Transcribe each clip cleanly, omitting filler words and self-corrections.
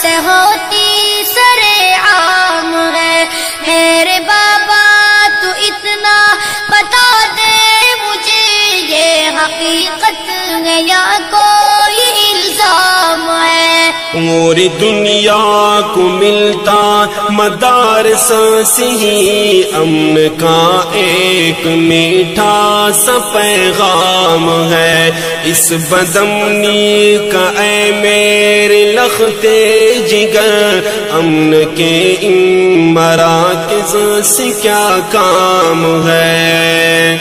سے ہوتی سرے عام ہے. میرے بابا تو اتنا بتا دے مجھے، یہ حقیقت ہے یا کوئی الزام ہے؟ پوری دنیا کو ملتا مدارس سے ہی امن کا ایک میٹھا سا پیغام ہے. اس بدامنی کا اے میرے لختے جگر، امن کے ان مراکز سے کیا کام ہے؟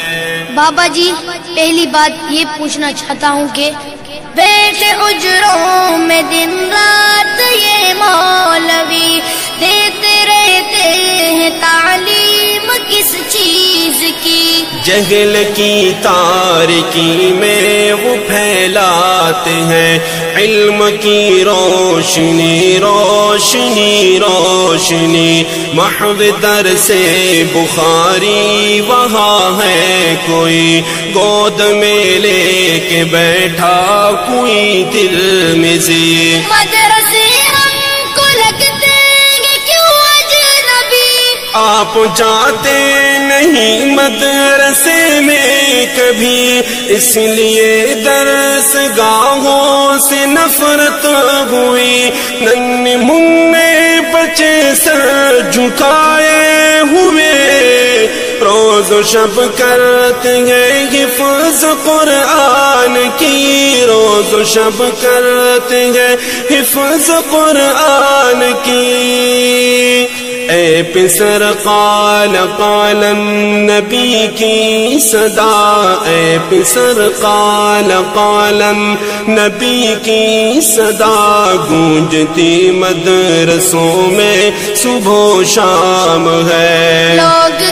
بابا جی، پہلی بات یہ پوچھنا چاہتا ہوں کہ بیٹھے حجروں میں دن رات یہ مولوی دیتے رہتے ہیں تعلیم کس چیز کی؟ جہل کی تاریکی میں وہ پھیلاتے ہیں علم کی روشنی روشنی روشنی. محو در سے بخاری وہاں ہے کوئی، گود میں لے کے بیٹھا کوئی دل میں زی. مدرسے ہم کو لگتے ہیں کیوں اجنبی؟ آپ جاتے نہیں مدرسے میں کبھی، اس لیے درس گاہوں سے نفرت ہوئی. ننھے منھے بچے سر جھکائے ہوئے روز و شب کرتے ہیں حفظ قرآن کی، روز و شب کرتے ہیں حفظ قرآن کی. اے پسر قال قال النبی کی صدا، اے پسر قال قال النبی کی صدا گونجتی مدرسوں میں صبح و شام ہے. لوگ